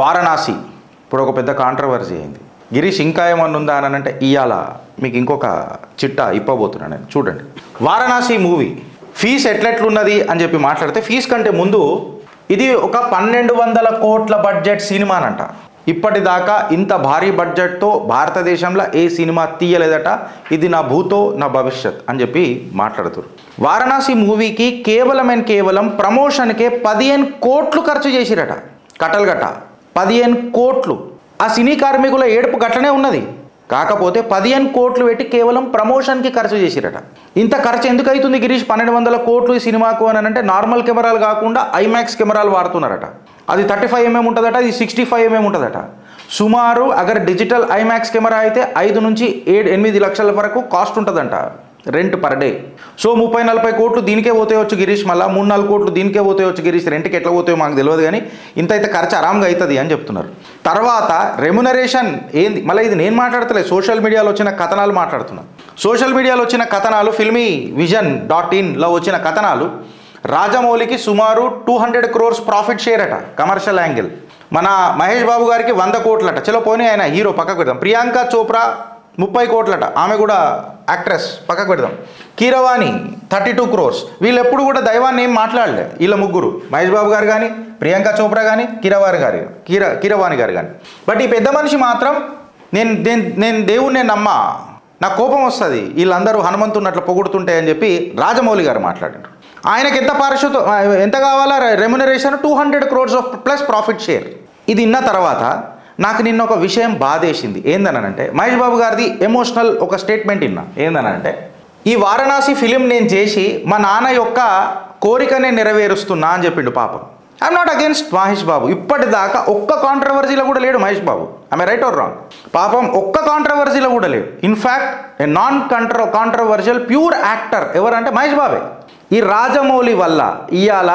వారణాసి ఇప్పుడు ఒక పెద్ద కాంట్రవర్సీ అయింది. గిరీష్ ఇంకా ఏమన్నా ఉందా అని అంటే ఇవాళ మీకు ఇంకొక చిట్టా ఇప్పబోతున్నాను నేను. చూడండి, వారణాసి మూవీ ఫీజు ఎట్లెట్లున్నది అని చెప్పి మాట్లాడితే, ఫీజు కంటే ముందు ఇది ఒక 1200 కోట్ల బడ్జెట్ సినిమానంట. ఇప్పటిదాకా ఇంత భారీ బడ్జెట్తో భారతదేశంలో ఏ సినిమా తీయలేదట. ఇది నా భూతో నా భవిష్యత్ అని చెప్పి మాట్లాడుతారు. వారణాసి మూవీకి కేవలం ప్రమోషన్కే 15 కోట్లు ఖర్చు చేసిరట. కట్టలుగట్ట 15 కోట్లు. ఆ సినీ కార్మికుల ఏడుపు గట్లనే ఉన్నది. కాకపోతే 15 కోట్లు పెట్టి కేవలం ప్రమోషన్కి ఖర్చు చేసిరట. ఇంత ఖర్చు ఎందుకు అవుతుంది గిరీష్ 1200 కోట్లు ఈ సినిమాకు అని అంటే, నార్మల్ కెమెరాలు కాకుండా ఐమాక్స్ కెమెరాలు వాడుతున్నారట. అది 35mm ఉంటుందట, ఇది 65mm ఉంటుందట. సుమారు అగర్ డిజిటల్ ఐమాక్స్ కెమెరా అయితే 5 నుంచి 8 లక్షల వరకు కాస్ట్ ఉంటుందంట రెంట్ పర్ డే. సో 30-40 కోట్లు దీనికే పోతేవచ్చు గిరీష్, మళ్ళీ 3-4 కోట్లు దీనికే పోతేవచ్చు గిరీష్. రెంట్కి ఎట్లా పోతాయో మాకు తెలియదు, కానీ ఇంత అయితే ఖర్చు ఆరాంగా అవుతుంది అని చెప్తున్నారు. తర్వాత రెమ్యునరేషన్ ఏంది, మళ్ళీ ఇది నేను మాట్లాడతలేదు, సోషల్ మీడియాలో వచ్చిన కథనాలు మాట్లాడుతున్నాను. సోషల్ మీడియాలో వచ్చిన కథనాలు, filmyvision.in వచ్చిన కథనాలు, రాజమౌళికి సుమారు 200 crores ప్రాఫిట్ షేర్ అట కమర్షియల్ యాంగిల్. మన మహేష్ బాబు గారికి 100 కోట్లట. చలో పోనీ ఆయన హీరో పక్కకు పెడదాం. ప్రియాంక చోప్రా 30 కోట్లట, ఆమె కూడా యాక్ట్రెస్, పక్కకు పెడదాం. కీరవాణి 32 crores. వీళ్ళు ఎప్పుడు కూడా దైవాన్ని ఏం మాట్లాడలే వీళ్ళ ముగ్గురు, మహేష్ బాబు గారు కానీ, ప్రియాంక చోప్రా కానీ, కీరవాణి గారు కానీ. బట్ ఈ పెద్ద మనిషి మాత్రం నేను దేవుణ్ణి నమ్మా, నాకు కోపం వస్తుంది వీళ్ళందరూ హనుమంతున్నట్లు పొగుడుతుంటే అని చెప్పి రాజమౌళి గారు మాట్లాడారు. ఆయనకి ఎంత కావాలా remuneration 200 crores plus profit share. ఇది ఇన్న తర్వాత నాకు నిన్న ఒక విషయం బాధేసింది. ఏందనంటే, మహేష్ బాబు గారిది ఎమోషనల్ ఒక స్టేట్మెంట్ విన్నా. ఏందనంటే, ఈ వారణాసి ఫిలిం నేను చేసి మా నాన్న యొక్క కోరికనే నెరవేరుస్తున్నా అని చెప్పిండు. పాపం, I am not against Mahesh Babu. ఇప్పటిదాకా ఒక్క కాంట్రవర్సీలో కూడా లేడు Mahesh Babu. I am right or wrong? పాపం ఒక్క కాంట్రవర్సీలో కూడా లేడు. In fact a non controversial pure actor ఎవరంటే మహేష్ బాబే. ఈ రాజమౌళి వల్ల ఇవాళ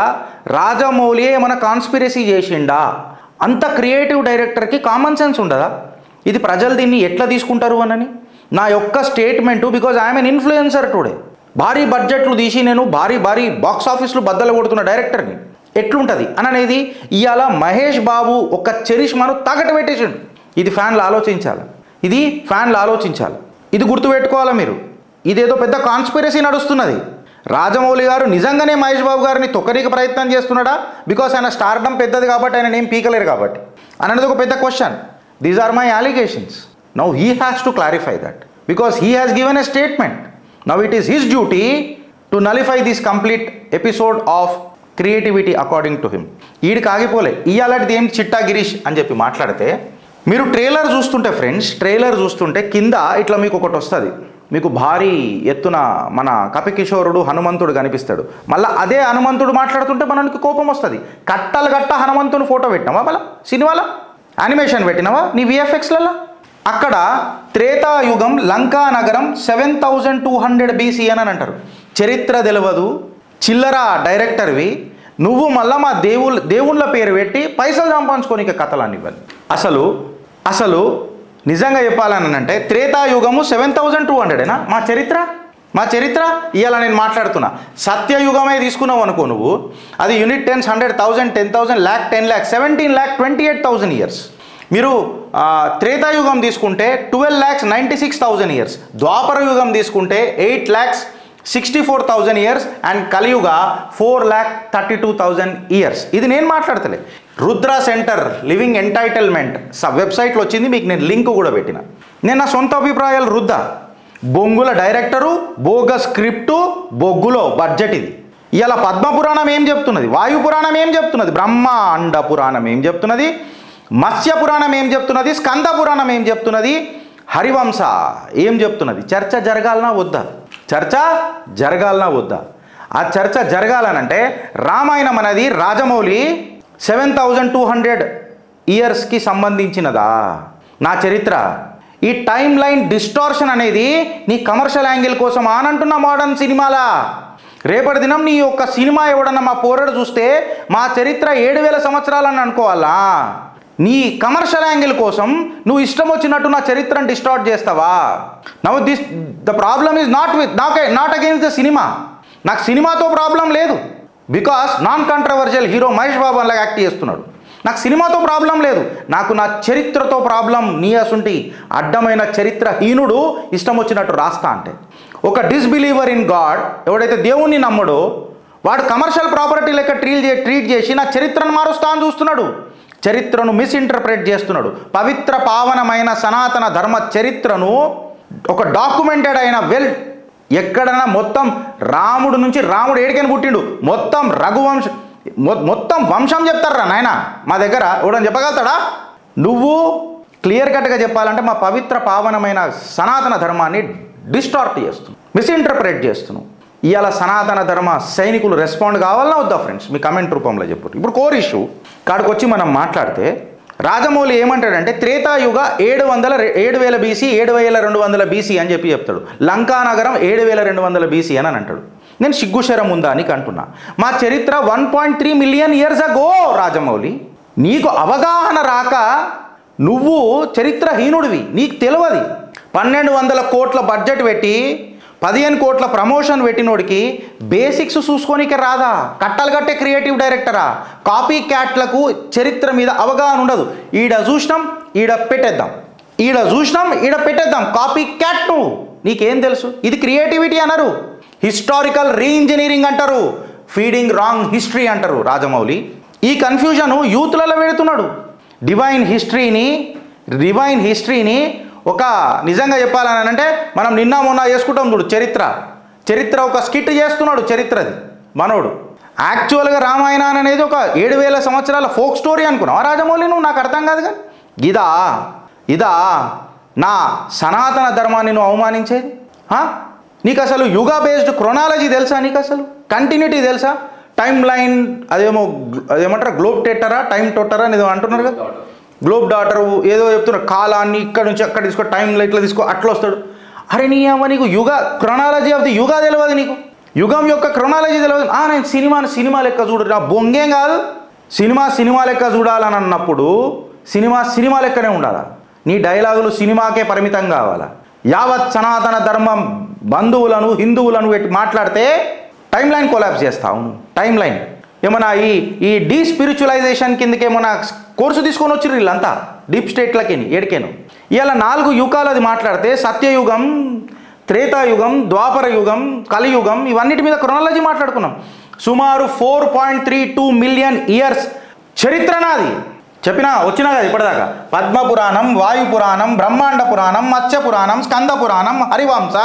రాజమౌళియే ఏమైనా కాన్స్పిరసీ చేసిండా? అంత క్రియేటివ్ డైరెక్టర్కి కామన్ సెన్స్ ఉండదా? ఇది ప్రజలు దీన్ని ఎట్లా తీసుకుంటారు అని నా యొక్క statement. Because I'm N influencer today. భారీ బడ్జెట్లు తీసి నేను భారీ బాక్స్ ఆఫీస్లు బద్దలు కొడుతున్న డైరెక్టర్ని ఎట్లుంటుంది అని అనేది ఇవాళ మహేష్ బాబు ఒక చరిష్మాను తాకట్టు పెట్టేసిండు. ఇది ఫ్యాన్లు ఆలోచించాలి. ఇది గుర్తుపెట్టుకోవాలా మీరు. ఇదేదో పెద్ద కాన్స్పిరసీ నడుస్తున్నది. రాజమౌళి గారు నిజంగానే మహేష్ బాబు గారిని తొక్కనీకి ప్రయత్నం చేస్తున్నాడా? బికాస్ ఆయన స్టార్డమ్ పెద్దది కాబట్టి, ఆయన ఏం పీకలేరు కాబట్టి అనేది ఒక పెద్ద question. These are my allegations. Now he has to clarify that because he has given a statement. Now it is his duty to nullify this complete episode of creativity according to him. ఈడికి ఆగిపోలే. ఇయాలటిది ఏం చిట్టా గిరీష్ అని చెప్పి మాట్లాడితే, మీరు trailer చూస్తుంటే friends, కింద ఇట్లా మీకు ఒకటి వస్తుంది. మీకు భారీ ఎత్తున మన కపికిషోరుడు హనుమంతుడు కనిపిస్తాడు. మళ్ళీ అదే హనుమంతుడు మాట్లాడుతుంటే మనకి కోపం వస్తుంది. కట్టలు హనుమంతుని ఫోటో పెట్టినావా? మళ్ళీ సినిమాలో యానిమేషన్ పెట్టినావా నీ విఎఫ్ఎక్స్లలో? అక్కడ త్రేతాయుగం లంకా నగరం 7200 BC అని అంటారు. చరిత్ర తెలియదు, చిల్లర డైరెక్టర్వి నువ్వు. మళ్ళీ మా దేవుళ్ళ పేరు పెట్టి పైసలు సంపాదించుకోనిక కథలు ఇవ్వాలి. అసలు నిజంగా చెప్పాలని అంటే త్రేతాయుగము 7200ఏనా మా చరిత్ర ఇవాళ నేను మాట్లాడుతున్నా. సత్యయుగమే తీసుకున్నావు అనుకో నువ్వు, అది యూనిట్ 10, 100,000, 10,000, lakh, 10 lakh, 17,28,000 ఇయర్స్. మీరు త్రేతాయుగం తీసుకుంటే 12,96,000 ఇయర్స్. ద్వాపర యుగం తీసుకుంటే 8,64,000 ఇయర్స్. అండ్ కలియుగ 4,32,000 ఇయర్స్. ఇది నేను మాట్లాడతలే. రుద్ర సెంటర్ లివింగ్ ఎంటైటిల్మెంట్ వెబ్సైట్లో వచ్చింది, మీకు నేను లింక్ కూడా పెట్టిన. నేను నా సొంత అభిప్రాయాలు రుద్దా. బొంగుల డైరెక్టరు, బోగ స్క్రిప్టు, బొగ్గులో బడ్జెట్. ఇది ఇలా పద్మపురాణం ఏం చెప్తున్నది, వాయుపురాణం ఏం చెప్తున్నది, బ్రహ్మాండ పురాణం ఏం చెప్తున్నది, మత్స్య పురాణం ఏం చెప్తున్నది, స్కంద పురాణం ఏం చెప్తున్నది, హరివంశ ఏం చెప్తున్నది. చర్చ జరగాలనా వద్దా? ఆ చర్చ జరగాలనంటే రామాయణం అనేది రాజమౌళి 7200 ఇయర్స్కి సంబంధించినదా? నా చరిత్ర ఈ టైమ్ లైన్ డిస్టార్షన్ అనేది నీ కమర్షియల్ యాంగిల్ కోసం ఆనంటున్న మోడర్న్ సినిమాలా. రేపటి దినం నీ యొక్క సినిమా ఎవడన్నా మా పోరడు చూస్తే మా చరిత్ర 7000 సంవత్సరాలని అనుకోవాలా? నీ కమర్షియల్ యాంగిల్ కోసం నువ్వు ఇష్టం వచ్చినట్టు నా చరిత్రను డిస్టార్ట్ చేస్తావా? Now the problem is not against the cinema. నాకు సినిమాతో ప్రాబ్లం లేదు. Because non controversial hero Mahesh Babu అలాగా యాక్ట్ చేస్తున్నాడు. నాకు సినిమాతో ప్రాబ్లం లేదు, నాకు నా చరిత్రతో ప్రాబ్లం. నీ అసుంటి అడ్డమైన చరిత్రహీనుడు ఇష్టం వచ్చినట్టు రాస్తా అంటే. ఒక డిస్బిలీవర్ ఇన్ గాడ్ ఎవడైతే దేవుణ్ణి నమ్మడో వాడు కమర్షియల్ ప్రాపర్టీ లెక్క ట్రీట్ చేసి నా చరిత్రను మారుస్తా అని చూస్తున్నాడు, చరిత్రను మిస్ఇంటర్ప్రెట్ చేస్తున్నాడు. పవిత్ర పావనమైన సనాతన ధర్మ చరిత్రను ఒక డాక్యుమెంటెడ్ అయిన ఎక్కడైనా మొత్తం రాముడు నుంచి రాముడు ఏడికని పుట్టిండు మొత్తం రఘువంశం మొత్తం వంశం చెప్తారా నాయన, మా దగ్గర ఎవడని చెప్పగలుగుతాడా? నువ్వు క్లియర్ కట్గా చెప్పాలంటే మా పవిత్ర పావనమైన సనాతన ధర్మాన్ని డిస్టార్ట్ చేస్తున్నావు, మిస్ఇంటర్ప్రెట్ చేస్తున్నావు. ఇవాళ సనాతన ధర్మ సైనికులు రెస్పాండ్ కావాలన్నా వద్దా ఫ్రెండ్స్? మీ కమెంట్ రూపంలో చెప్పు. ఇప్పుడు కోర్ ఇష్యూ కాడికి వచ్చి మనం మాట్లాడితే రాజమౌళి ఏమంటాడంటే త్రేతాయుగ 7,000 BC 7,200 BC అని చెప్తాడు. లంకానగరం 7,200 BC అని అంటాడు. నేను సిగ్గుశరం ఉందా అని అంటున్నా. మా చరిత్ర 1.3 మిలియన్ ఇయర్స్ అగో. రాజమౌళి, నీకు అవగాహన రాక నువ్వు చరిత్రహీనుడివి, నీకు తెలియదు. 1,200 కోట్ల బడ్జెట్ పెట్టి 15 కోట్ల ప్రమోషన్ పెట్టినోడికి బేసిక్స్ చూసుకోనికే రాదా? కట్టలు కట్టే క్రియేటివ్ డైరెక్టరా? కాపీ క్యాట్లకు చరిత్ర మీద అవగాహన ఉండదు. ఈడ చూసినాం ఈడ పెట్టేద్దాం, ఈడ చూసినాం ఈడ పెట్టేద్దాం. కాపీ క్యాట్ నువ్వు, నీకేం తెలుసు? ఇది క్రియేటివిటీ అనరు, హిస్టారికల్ రీఇంజనీరింగ్ అంటారు, ఫీడింగ్ రాంగ్ హిస్టరీ అంటారు. రాజమౌళి ఈ కన్ఫ్యూజన్ యూత్లలో పెడుతున్నాడు. డివైన్ హిస్టరీని ఒక నిజంగా చెప్పాలని అంటే మనం నిన్న మొన్న చేసుకుంటాం చూడు, చరిత్ర ఒక స్కిట్ చేస్తున్నాడు. చరిత్రది మనోడు. యాక్చువల్గా రామాయణం అనేది ఒక 7,000 సంవత్సరాల ఫోక్ స్టోరీ అనుకున్నావు రాజమౌళి నువ్వు? నాకు అర్థం కాదు. కానీ ఇదా నా సనాతన ధర్మాన్ని నువ్వు అవమానించేది? నీకు అసలు యుగా బేస్డ్ క్రొనాలజీ తెలుసా? నీకు అసలు కంటిన్యూటీ తెలుసా? టైమ్ లైన్ అదేమంటారు గ్లోబ్ టెట్టరా టైం టొట్టరా అని ఏదో అంటున్నారు కదా, గ్లోబ్ డాటర్ ఏదో చెప్తున్నారు. కాలాన్ని ఇక్కడ నుంచి అక్కడ తీసుకో, టైం ఇట్లా తీసుకో, అట్లా వస్తాడు. అరే నీ అమ్మ, నీకు క్రొనాలజీ ఆఫ్ ది యుగా తెలియదు, నీకు యుగం యొక్క క్రొనాలజీ తెలియదు. నేను సినిమా లెక్క చూడు, నా బొంగేం కాదు. సినిమా లెక్క చూడాలని అన్నప్పుడు సినిమా లెక్కనే ఉండాలా? నీ డైలాగులు సినిమాకే పరిమితం కావాలా? యావత్ సనాతన ధర్మం బంధువులను హిందువులను పెట్టి మాట్లాడితే టైం లైన్ కొలాప్స్ చేస్తావు. టైం లైన్ ఏమన్నా ఈ డీస్పిరిచువలైజేషన్ కిందకి ఏమన్నా కోర్సు తీసుకొని వచ్చి వీళ్ళంతా డీప్ స్టేట్లకి ఏడికేను. ఇవాళ 4 యుగాలు అది మాట్లాడితే సత్యయుగం, త్రేతాయుగం, ద్వాపర యుగం, కలియుగం, ఇవన్నిటి మీద క్రొనాలజీ మాట్లాడుకున్నాం. సుమారు 4.32 మిలియన్ ఇయర్స్ చరిత్ర నాది. వచ్చినా కదా ఇప్పటిదాకా. పద్మపురాణం, వాయుపురాణం, బ్రహ్మాండ పురాణం, మత్స్య పురాణం, స్కంద పురాణం, హరివంశ,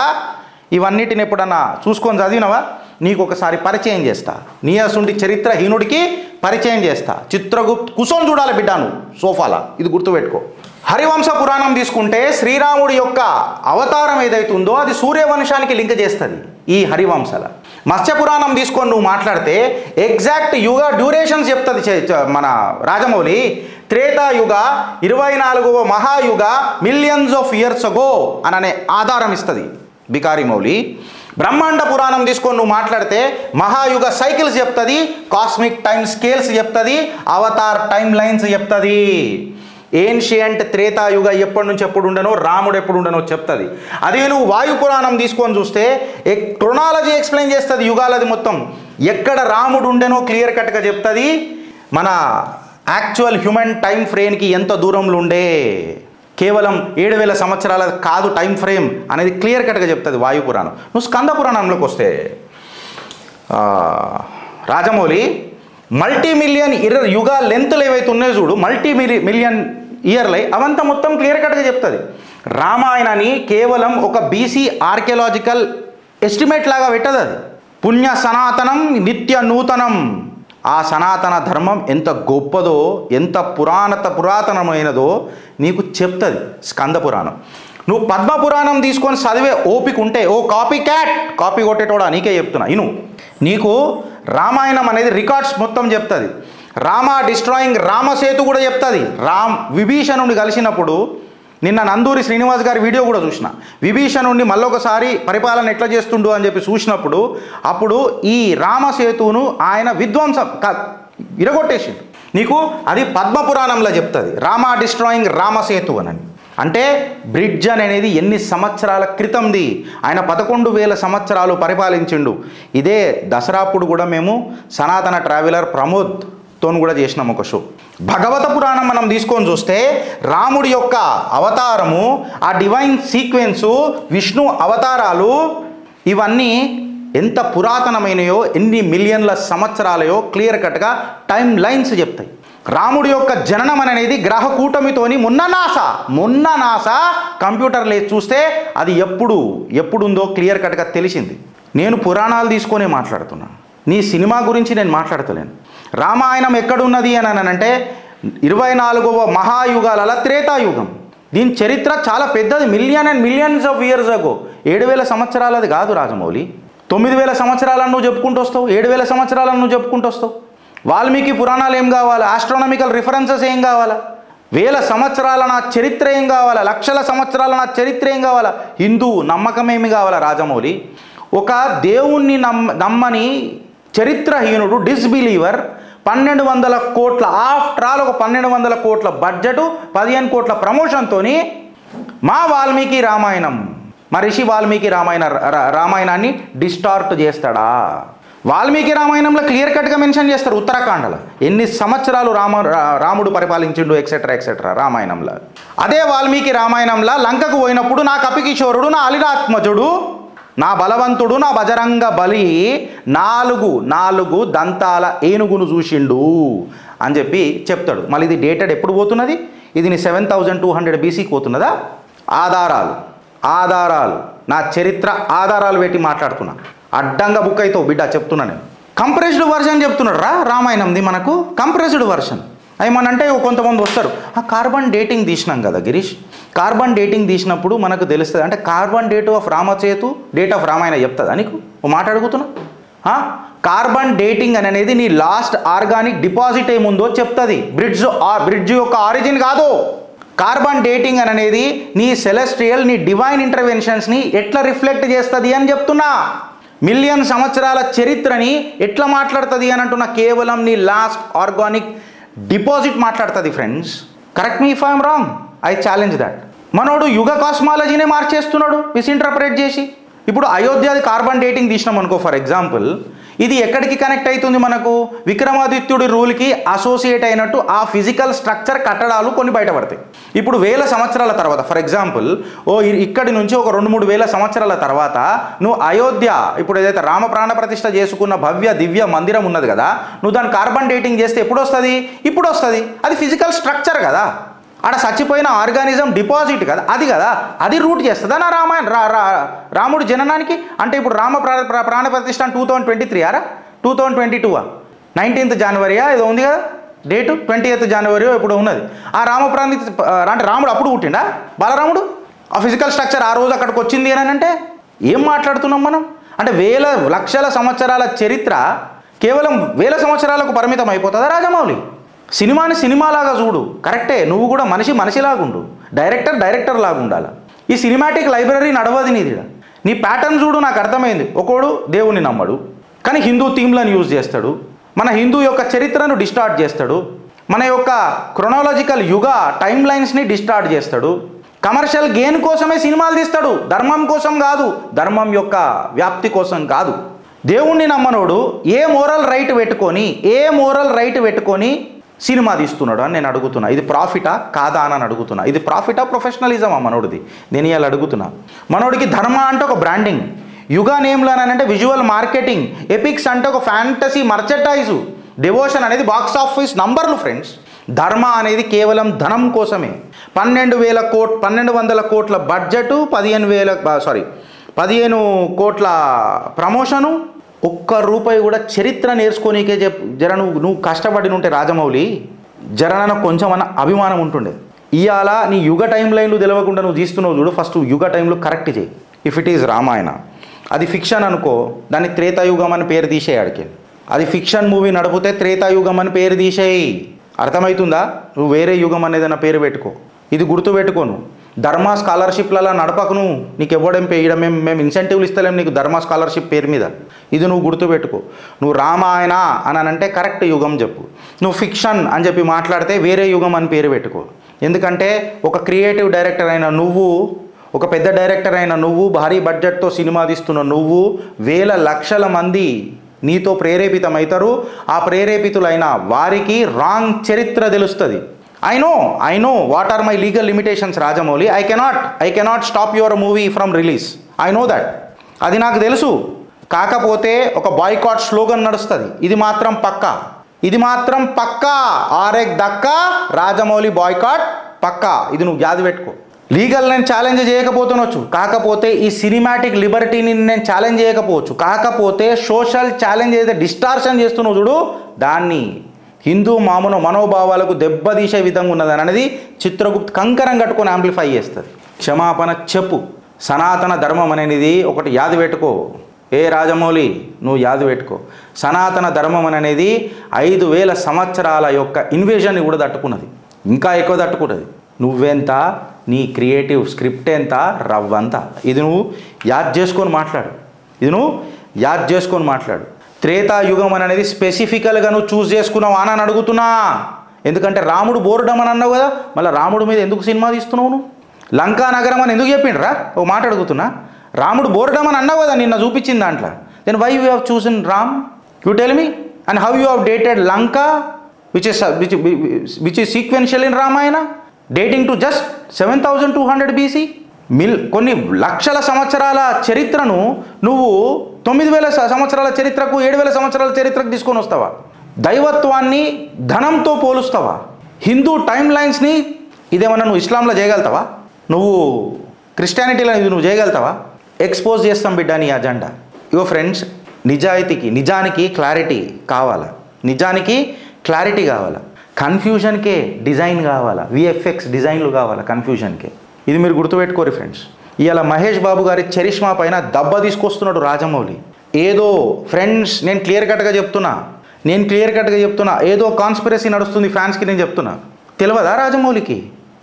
ఇవన్నిటిని ఎప్పుడన్నా చూసుకొని చదివినవా? నీకు ఒకసారి పరిచయం చేస్తా. నీ అసుంటి చరిత్రహీనుడికి పరిచయం చేస్తా. చిత్రగుప్త్ కూర్చొని చూడాలి బిడ్డ నువ్వు సోఫాలా, ఇది గుర్తుపెట్టుకో. హరివంశ పురాణం తీసుకుంటే శ్రీరాముడి యొక్క అవతారం ఏదైతుందో అది సూర్యవంశానికి లింక్ చేస్తుంది ఈ హరివంశల. మత్స్య పురాణం తీసుకొని నువ్వు మాట్లాడితే ఎగ్జాక్ట్ యుగ డ్యూరేషన్స్ చెప్తుంది మన రాజమౌళి. త్రేతాయుగ 24వ మహాయుగ మిలియన్స్ ఆఫ్ ఇయర్స్ అగో అనే ఆధారం ఇస్తుంది బికారి మౌలి. బ్రహ్మాండ పురాణం తీసుకొని నువ్వు మాట్లాడితే మహాయుగ సైకిల్స్ చెప్తుంది, కాస్మిక్ టైమ్ స్కేల్స్ చెప్తుంది, అవతార్ టైమ్ లైన్స్ చెప్తుంది. ఏన్షియంట్ త్రేతాయుగ ఎప్పటి నుంచి ఎప్పుడు ఉండనో, రాముడు ఎప్పుడు ఉండనో చెప్తుంది. అదే నువ్వు వాయుపురాణం తీసుకొని చూస్తే క్రొనాలజీ ఎక్స్ప్లెయిన్ చేస్తుంది యుగాలది మొత్తం. ఎక్కడ రాముడు ఉండెనో క్లియర్ కట్గా చెప్తుంది. మన యాక్చువల్ హ్యూమన్ టైం ఫ్రేమ్కి ఎంత దూరంలో ఉండే, కేవలం 7,000 సంవత్సరాల కాదు టైం ఫ్రేమ్ అనేది క్లియర్ కట్గా చెప్తుంది వాయుపురాణం. నువ్వు స్కంద పురాణంలోకి వస్తే రాజమౌళి మల్టీమిలియన్ యుగా లెంత్లు ఏవైతే ఉన్నాయో చూడు, మల్టీమిలియన్ ఇయర్లై అవంతా మొత్తం క్లియర్ కట్గా చెప్తుంది. రామాయణాన్ని కేవలం ఒక బీసీ ఆర్కియలాజికల్ ఎస్టిమేట్ లాగా పెట్టదు. అది పుణ్య సనాతనం నిత్య నూతనం. ఆ సనాతన ధర్మం ఎంత గొప్పదో, ఎంత పురాతనమైనదో నీకు చెప్తుంది స్కంద పురాణం. నువ్వు పద్మపురాణం తీసుకొని చదివే ఓపిక ఉంటే, ఓ కాపీ కొట్టేటోడా నీకే చెప్తున్నా ఇను. నీకు రామాయణం అనేది రికార్డ్స్ మొత్తం చెప్తుంది. రామ డిస్ట్రాయింగ్ రామసేతు కూడా చెప్తుంది. విభీషణుడిని కలిసినప్పుడు నిన్న నందూరి శ్రీనివాస్ గారి వీడియో కూడా చూసిన. విభీషణుడిని మళ్ళొకసారి పరిపాలన ఎట్లా చేస్తుండు అని చెప్పి చూసినప్పుడు అప్పుడు ఈ రామసేతువును ఆయన విధ్వంసం ఇరగొట్టేసిండు. నీకు అది పద్మపురాణంలో చెప్తుంది రామ డిస్ట్రాయింగ్ రామసేతు అని. అంటే బ్రిడ్జ్ అనేది ఎన్ని సంవత్సరాల క్రితంది. ఆయన 11,000 సంవత్సరాలు పరిపాలించిండు. ఇదే దసరాప్పుడు కూడా మేము సనాతన ట్రావెలర్ ప్రమోద్తో తోను కూడా చేసినాం ఒక షో. భగవత పురాణం మనం తీసుకొని చూస్తే రాముడి యొక్క అవతారము, ఆ డివైన్ సీక్వెన్సు, విష్ణు అవతారాలు ఇవన్నీ ఎంత పురాతనమైనయో, ఎన్ని మిలియన్ల సంవత్సరాలయో క్లియర్ కట్గా టైం లైన్స్ చెప్తాయి. రాముడి యొక్క జననం అనేది గ్రహ కూటమితోని మొన్న నాసా కంప్యూటర్ లేచి చూస్తే అది ఎప్పుడుందో క్లియర్ కట్గా తెలిసింది. నేను పురాణాలు తీసుకొనే మాట్లాడుతున్నాను, నీ సినిమా గురించి నేను మాట్లాడతలేను. రామాయణం ఎక్కడున్నది అని అంటే 24వ మహాయుగాల త్రేతాయుగం. దీని చరిత్ర చాలా పెద్దది, మిలియన్స్ ఆఫ్ ఇయర్స్ అగో. 7000 సంవత్సరాలది కాదు రాజమౌళి, 9000 సంవత్సరాలను నువ్వు చెప్పుకుంటూ వస్తావు, 7000 సంవత్సరాలను నువ్వు చెప్పుకుంటూ వస్తావు. వాల్మీకి పురాణాలు ఏం కావాలా, ఆస్ట్రానమికల్ రిఫరెన్సెస్ ఏం కావాలా, 1000 సంవత్సరాల నా చరిత్ర ఏం కావాలా, లక్షల సంవత్సరాల నా చరిత్ర ఏం కావాలా, హిందూ నమ్మకం ఏమి కావాలా రాజమౌళి? ఒక దేవుణ్ణి నమ్మని చరిత్రహీనుడు, డిస్బిలీవర్, 1200 కోట్ల, ఆఫ్టర్ ఆల్ ఒక 1200 కోట్ల బడ్జెట్, 15 కోట్ల ప్రమోషన్తో మా వాల్మీకి రామాయణం, మా రిషి వాల్మీకి రామాయణాన్ని డిస్టార్ట్ చేస్తాడా? వాల్మీకి రామాయణంలో క్లియర్ కట్గా మెన్షన్ చేస్తారు ఉత్తరాఖండలో ఎన్ని సంవత్సరాలు రాముడు పరిపాలించిండు ఎక్సెట్రా రామాయణంలో. అదే వాల్మీకి రామాయణంలో లంకకు పోయినప్పుడు నా కపికిషోరుడు, నా అలిరాత్మజుడు, నా బలవంతుడు, నా బజరంగ బలి 4 దంతాల ఏనుగును చూసిండు అని చెప్పి చెప్తాడు. మళ్ళీ ఇది డేటెడ్ ఎప్పుడు పోతున్నది? ఇది 7200 BCకి పోతున్నదా? ఆధారాలు నా చరిత్ర ఆధారాలు పెట్టి మాట్లాడుతున్నా. అడ్డంగా బుక్ అవుతావు బిడ్డ, చెప్తున్నా నేను. కంప్రెస్డ్ వర్షన్ చెప్తున్నాడు రామాయణంది మనకు, కంప్రెస్డ్ వర్షన్. ఏమనంటే కొంతమంది వస్తారు, కార్బన్ డేటింగ్ తీసినాం కదా గిరీష్, కార్బన్ డేటింగ్ తీసినప్పుడు మనకు తెలుస్తుంది అంటే carbon date of Ramasetu, date of Ramayana చెప్తుందా నీకు? ఓ మాట అడుగుతున్నా. కార్బన్ డేటింగ్ అనేది నీ లాస్ట్ ఆర్గానిక్ డిపాజిట్ ఏముందో చెప్తుంది. బ్రిడ్జ్ యొక్క ఆరిజిన్ కాదు. కార్బన్ డేటింగ్ అనేది నీ సెలెస్ట్రియల్, నీ డివైన్ ఇంటర్వెన్షన్స్ని ఎట్లా రిఫ్లెక్ట్ చేస్తుంది అని చెప్తున్నా. మిలియన్ సంవత్సరాల చరిత్రని ఎట్లా మాట్లాడుతుంది అని అంటున్నా. కేవలం నీ లాస్ట్ ఆర్గానిక్ డిపాజిట్ మాట్లాడుతుంది friends. Correct me if I'm wrong, I challenge that. మనోడు యుగ కాస్మాలజీనే మార్చేస్తున్నాడు మిస్ఇంటర్ప్రేట్ చేసి. ఇప్పుడు అయోధ్యది కార్బన్ డేటింగ్ తీసినాం అనుకో ఫర్ ఎగ్జాంపుల్, ఇది ఎక్కడికి కనెక్ట్ అవుతుంది మనకు? విక్రమాదిత్యుడి రూల్కి అసోసియేట్ అయినట్టు ఆ ఫిజికల్ స్ట్రక్చర్, కట్టడాలు కొన్ని బయటపడతాయి. ఇప్పుడు 1000 సంవత్సరాల తర్వాత ఫర్ ఎగ్జాంపుల్ ఇక్కడి నుంచి ఒక 2-3 వేల సంవత్సరాల తర్వాత నువ్వు అయోధ్య, ఇప్పుడు ఏదైతే రామ ప్రాణ ప్రతిష్ఠ చేసుకున్న భవ్య దివ్య మందిరం ఉన్నది కదా, నువ్వు దాన్ని కార్బన్ డేటింగ్ చేస్తే ఎప్పుడు వస్తుంది? ఇప్పుడు వస్తుంది. అది ఫిజికల్ స్ట్రక్చర్ కదా, ఆడ చచ్చిపోయిన ఆర్గానిజం డిపాజిట్ కదా, అది రూట్ చేస్తుందా నా రాముడు జననానికి? అంటే ఇప్పుడు రామ ప్రాణ ప్రతిష్ఠ 2023 2022 19th జనవరియా ఏదో ఉంది కదా డేటు, 20th జనవరి ఇప్పుడు ఉన్నది. ఆ అంటే రాముడు అప్పుడు పుట్టిండా బాలరాముడు? ఆ ఫిజికల్ స్ట్రక్చర్ ఆ రోజు అక్కడికి వచ్చింది అని అంటే ఏం మాట్లాడుతున్నాం మనం? అంటే లక్షల సంవత్సరాల చరిత్ర కేవలం 1000 సంవత్సరాలకు పరిమితం అయిపోతుందా రాజమౌళి? సినిమాని సినిమాలాగా చూడు, కరెక్టే. నువ్వు కూడా మనిషిలాగా ఉండు, డైరెక్టర్ లాగా ఉండాలి. ఈ సినిమాటిక్ లైబ్రరీ నడవది నీది. నీ ప్యాటర్న్ చూడు, నాకు అర్థమైంది. ఒకడు దేవుని నమ్మడు కానీ హిందూ థీమ్లను యూజ్ చేస్తాడు, మన హిందూ యొక్క చరిత్రను డిస్టార్ట్ చేస్తాడు, మన యొక్క క్రొనాలజికల్ యుగ టైం లైన్స్ని డిస్టార్ట్ చేస్తాడు, కమర్షియల్ గెయిన్ కోసమే సినిమాలు తీస్తాడు, ధర్మం కోసం కాదు, ధర్మం యొక్క వ్యాప్తి కోసం కాదు. దేవుణ్ణి నమ్మనోడు ఏ మోరల్ రైట్ పెట్టుకొని సినిమా తీస్తున్నాడు అని నేను అడుగుతున్నా. ఇది ప్రాఫిటా కాదా అని అడుగుతున్నా. ఇది ప్రాఫిటా ప్రొఫెషనలిజమా మనోడిది? నేను ఇవాళ అడుగుతున్నా. మనోడికి ధర్మ అంటే ఒక బ్రాండింగ్, యుగ నేమ్లు అని అంటే విజువల్ మార్కెటింగ్, ఎపిక్స్ అంటే ఒక ఫ్యాంటసీ మర్చెంటైజు, డివోషన్ అనేది బాక్స్ ఆఫీస్ నంబర్లు ఫ్రెండ్స్. ధర్మ అనేది కేవలం ధనం కోసమే. 1200 కోట్ల బడ్జెటు, 15 కోట్ల ప్రమోషను, ₹1 కూడా చరిత్ర నేర్చుకోనికే జర నువ్వు కష్టపడి ఉంటే రాజమౌళి జరన కొంచెమన్నా అభిమానం ఉంటుండే. ఇవాళ నీ యుగ టైం లైన్లు తెలియకుండా నువ్వు తీస్తున్నావు చూడు. ఫస్ట్ యుగ టైంలో కరెక్ట్ చేయి. ఇఫ్ ఇట్ ఈజ్ రామాయణ, అది ఫిక్షన్ అనుకో, దాన్ని త్రేతాయుగం అని పేరు తీసేయాడికి. అది ఫిక్షన్ మూవీ నడిపితే త్రేతాయుగం అని పేరు తీసేయి. అర్థమవుతుందా? నువ్వు వేరే యుగం అనేదన్న పేరు పెట్టుకో. ఇది గుర్తు పెట్టుకోను. ధర్మ స్కాలర్షిప్లలో నడపకును. నీకు ఇవ్వడం మేము ఇన్సెంటివ్లు ఇస్తలేము నీకు ధర్మ స్కాలర్షిప్ పేరు మీద. ఇది నువ్వు గుర్తుపెట్టుకో. నువ్వు రామాయణ అని అంటే కరెక్ట్ యుగం చెప్పు. నువ్వు ఫిక్షన్ అని చెప్పి మాట్లాడితే వేరే యుగం అని పేరు పెట్టుకో. ఎందుకంటే ఒక క్రియేటివ్ డైరెక్టర్ అయిన నువ్వు, ఒక పెద్ద డైరెక్టర్ అయిన నువ్వు, భారీ బడ్జెట్తో సినిమా తీస్తున్న నువ్వు, వేల లక్షల మంది నీతో ప్రేరేపితమవుతారు. ఆ ప్రేరేపితులైన వారికి రాంగ్ చరిత్ర తెలుస్తుంది. I know what are my legal limitations Rajamouli. I cannot stop your movie from release. I know that. అది నాకు తెలుసు. కాకపోతే ఒక బాయ్కాట్ స్లోగన్ నడుస్తుంది. ఇది మాత్రం పక్కా ఆరెక్ దక్కా రాజమౌళి బాయ్కాట్ పక్కా. ఇది నువ్వు యాద పెట్టుకో. లీగల్ నేను ఛాలెంజ్ చేయకపోతునొచ్చు, కాకపోతే ఈ సినిమాటిక్ లిబర్టీని నేను ఛాలెంజ్ చేయకపోవచ్చు. కాకపోతే సోషల్ ఛాలెంజ్ ఏదైతే డిస్టార్షన్ చేస్తున్నావు చూడు, దాన్ని హిందూ మనోభావాలకు దెబ్బతీసే విధంగా ఉన్నదని అనేది చిత్రగుప్త్ కంకరం కట్టుకొని యాంప్లిఫై చేస్తుంది. క్షమాపణ చెప్పు. సనాతన ధర్మం అనేది ఒకటి యాది పెట్టుకో. ఏ రాజమౌళి నువ్వు యాది పెట్టుకో. సనాతన ధర్మం అనేది 5000 సంవత్సరాల యొక్క ఇన్వేజన్ని కూడా తట్టుకున్నది, ఇంకా ఎక్కువ తట్టుకుంటుంది. నువ్వెంత, నీ క్రియేటివ్ స్క్రిప్ట్ ఎంత, రవ్వంతా. ఇది నువ్వు యాద్ చేసుకొని మాట్లాడు. త్రేతాయుగం అనేది స్పెసిఫికల్గా నువ్వు చూస్ చేసుకున్నావు అని అడుగుతున్నా. ఎందుకంటే రాముడు బోర్డమ్ అని అన్నావు కదా, మళ్ళీ రాముడు మీద ఎందుకు సినిమా తీస్తున్నావు నువ్వు? లంకా నగరం అని ఎందుకు చెప్పిండ్రా? ఓ మాట అడుగుతున్నా. రాముడు బోర్డమ్ అని అన్నావు కదా నిన్న చూపించిన దాంట్లో. Then why you have chosen Ram? You tell me. And how you have dated Lanka which is sequential in Ramayana, dating to just 7200 BC. కొన్ని లక్షల సంవత్సరాల చరిత్రను నువ్వు 9000 సంవత్సరాల చరిత్రకు 7000 సంవత్సరాల చరిత్రకు తీసుకొని వస్తావా? దైవత్వాన్ని ధనంతో పోలుస్తావా? హిందూ టైమ్ లైన్స్ని ఇదేమన్నా నువ్వు ఇస్లాంలో చేయగలుగుతావా? నువ్వు క్రిస్టియానిటీలో ఇది నువ్వు చేయగలుగుతావా? ఎక్స్పోజ్ చేస్తాం బిడ్డ నీ అజెండా. ఇగో ఫ్రెండ్స్, నిజానికి క్లారిటీ కావాలా? కన్ఫ్యూజన్కే డిజైన్ కావాలా? VFX డిజైన్లు కావాలా కన్ఫ్యూజన్కే? ఇది మీరు గుర్తుపెట్టుకోరు ఫ్రెండ్స్. ఇవాళ మహేష్ బాబు గారి చరిష్మా పైన దెబ్బ తీసుకొస్తున్నాడు రాజమౌళి. ఏదో ఫ్రెండ్స్ నేను క్లియర్ కట్గా చెప్తున్నా, ఏదో కాన్స్పిరసీ నడుస్తుంది ఫ్యాన్స్కి. నేను చెప్తున్నా, తెలియదా రాజమౌళికి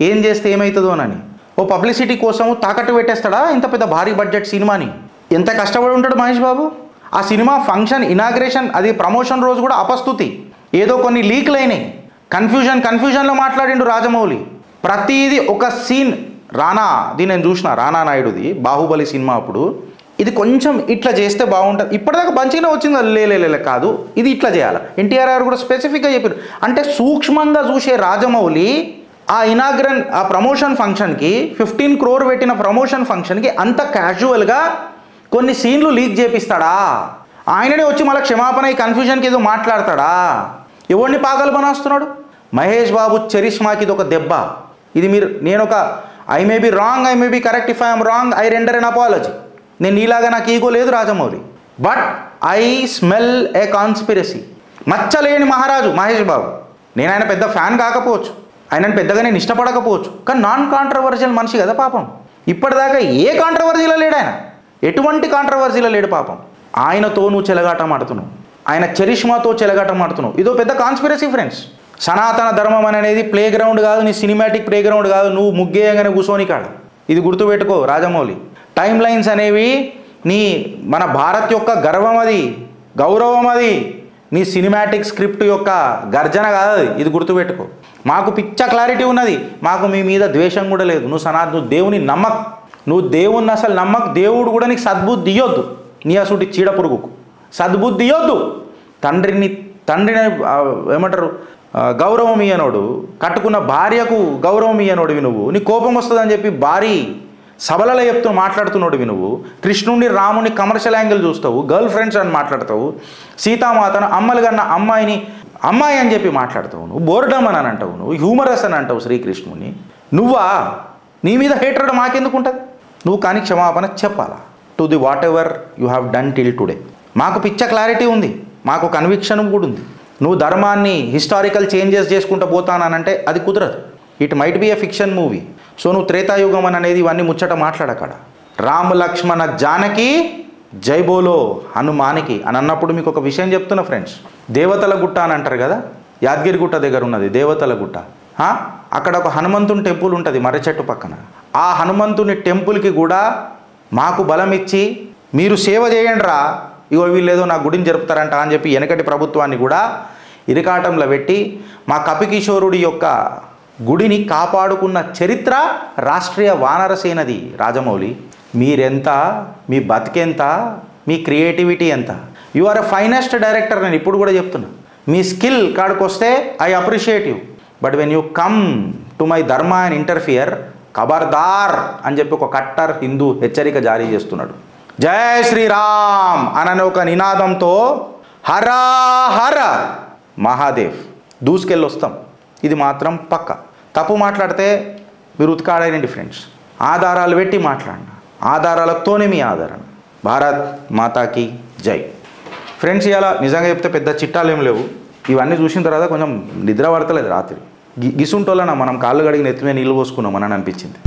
ఏం చేస్తే ఏమవుతుందోనని? ఓ పబ్లిసిటీ కోసం తాకట్టు పెట్టేస్తాడా ఇంత పెద్ద భారీ బడ్జెట్ సినిమాని? ఎంత కష్టపడి ఉంటాడు మహేష్ బాబు? ఆ సినిమా ఫంక్షన్, ఇనాగ్రేషన్, అది ప్రమోషన్ రోజు కూడా అపస్తుతి. ఏదో కొన్ని లీక్లు అయినాయి. కన్ఫ్యూజన్లో మాట్లాడిండు రాజమౌళి. ప్రతిదీ ఒక సీన్. దీన్ని నేను చూసిన, రానా నాయుడుది బాహుబలి సినిమా అప్పుడు. ఇది కొంచెం ఇట్లా చేస్తే బాగుంటుంది. ఇప్పటిదాకా మంచిగానే వచ్చింది. లే కాదు, ఇది ఇట్లా చేయాలి. ఎన్టీఆర్ గారు కూడా స్పెసిఫిక్గా చెప్పారు. అంటే సూక్ష్మంగా చూసే రాజమౌళి ఆ ప్రమోషన్ ఫంక్షన్కి 15 crore పెట్టిన ప్రమోషన్ ఫంక్షన్కి అంత క్యాజువల్గా కొన్ని సీన్లు లీక్ చేపిస్తాడా? ఆయననే వచ్చి మళ్ళీ క్షమాపణ ఈ కన్ఫ్యూజన్కి ఏదో మాట్లాడతాడా? ఎవరిని పాగలు పనాస్తున్నాడు? మహేష్ బాబు చరిష్మాకి ఇది ఒక దెబ్బ. ఇది I may be wrong, I may be correct. If I'm wrong I render an apology. నేను నీలాగా నాకు ఈగో లేదు Rajamouli. But I smell a conspiracy. మచ్చలేని మహారాజు మహేష్ బాబు. నేను ఆయన పెద్ద ఫ్యాన్ కాకపోవచ్చు, ఆయనను పెద్దగా నేను ఇష్టపడకపోవచ్చు, కానీ నాన్ కాంట్రవర్షియల్ మనిషి కదా పాపం. ఇప్పటిదాకా ఏ కాంట్రవర్సీలో లేడు ఆయన, ఎటువంటి కాంట్రవర్సీలో లేడు పాపం. ఆయనతో నువ్వు చెలగాటం ఆడుతున్నావు, ఆయన చరిష్మాతో చెలగాటం ఆడుతున్నావు. ఇదో పెద్ద కాన్స్పిరసీ ఫ్రెండ్స్. సనాతన ధర్మం అనేది ప్లే గ్రౌండ్ కాదు, నీ సినిమాటిక్ ప్లే గ్రౌండ్ కాదు. నువ్వు ముగ్గేయంగానే కూర్చోని కాడ. ఇది గుర్తుపెట్టుకో రాజమౌళి. టైమ్ లైన్స్ అనేవి మన భారత్ యొక్క గర్వం, అది గౌరవం, అది నీ సినిమాటిక్ స్క్రిప్ట్ యొక్క గర్జన కాదు అది. ఇది గుర్తుపెట్టుకో. మాకు పిచ్చ క్లారిటీ ఉన్నది, మాకు మీ మీద ద్వేషం కూడా లేదు. నువ్వు దేవుని నువ్వు దేవుణ్ణి అసలు దేవుడు కూడా నీకు సద్బుద్ధి ఇవ్వద్దు. నీ అసలు చీడ పురుగుకు సద్బుద్ధి ఇవ్వద్దు. తండ్రిని ఏమంటారు, గౌరవం ఇయ్యనోడు, కట్టుకున్న భార్యకు గౌరవం ఇయ్యనోడివి నువ్వు. నీ కోపం వస్తుందని చెప్పి భారీ సభలలో మాట్లాడుతున్నాడువి నువ్వు. కృష్ణుడిని రాముని కమర్షియల్ యాంగిల్ చూస్తావు, గర్ల్ ఫ్రెండ్స్ అని మాట్లాడతావు. సీతామాతను అమ్మలు కన్నా అమ్మాయి అని చెప్పి మాట్లాడతావు నువ్వు. బోర్డమ్ అని అంటావు నువ్వు, హ్యూమరస్ అని అంటావు శ్రీకృష్ణుని. నీ మీద హేట్రెడ్ మాకెందుకు ఉంటుంది? నువ్వు కానీ క్షమాపణ చెప్పాలా to the what ever you have done till today. మాకు పిచ్చ క్లారిటీ ఉంది, మాకు కన్విక్షన్ కూడా ఉంది. నువ్వు ధర్మాన్ని హిస్టారికల్ చేంజెస్ చేసుకుంటూ పోతానంటే అది కుదరదు. It might be a fiction movie. So నువ్వు త్రేతాయుగం అనేది ఇవన్నీ ముచ్చట మాట్లాడక్కడ. రామ లక్ష్మణ జానకి జై బోలో హనుమానికి అని అన్నప్పుడు మీకు ఒక విషయం చెప్తున్నా ఫ్రెండ్స్. దేవతల గుట్ట అని అంటారు కదా, యాదగిరి గుట్ట దగ్గర ఉన్నది దేవతల గుట్ట. అక్కడ ఒక హనుమంతుని టెంపుల్ ఉంటుంది మర్రి చెట్టు పక్కన. ఆ హనుమంతుని టెంపుల్కి కూడా మాకు బలం ఇచ్చి మీరు సేవ చేయండి రా, ఇగో వీళ్ళేదో నా గుడిని జరుపుతారంట అని చెప్పి వెనకటి ప్రభుత్వాన్ని కూడా ఇరకాటంలో పెట్టి మా కపికిషోరుడి యొక్క గుడిని కాపాడుకున్న చరిత్ర రాష్ట్రీయ వానరసేనది రాజమౌళి. మీరెంత, మీ బతికెంత, మీ క్రియేటివిటీ ఎంత? You are a finest director. నేను ఇప్పుడు కూడా చెప్తున్నా, మీ స్కిల్ కాడికి వస్తే I appreciate you, but when you come to my dharma and interfere, ఖబర్దార్ అని చెప్పి ఒక కట్టర్ హిందూ హెచ్చరిక జారీ చేస్తున్నాడు. జై శ్రీరామ్ అననే ఒక నినాదంతో హర హర మహాదేవ్ దూసుకెళ్ళి వస్తాం. ఇది మాత్రం పక్క. తప్పు మాట్లాడితే మీరు ఉతకాడైన ఫ్రెండ్స్, ఆధారాలు పెట్టి మాట్లాడిన, ఆధారాలతోనే మీ ఆధారణ. భారత్ మాతాకి జై. ఫ్రెండ్స్, ఇలా నిజంగా చెప్తే పెద్ద చిట్టాలు ఏం లేవు. ఇవన్నీ చూసిన తర్వాత కొంచెం నిద్ర పడతలేదు రాత్రి. గిసుంటోళ్ళన మనం కాళ్ళు కడిగి నెత్తిమే నీళ్ళు పోసుకున్నాం అని అనిపించింది.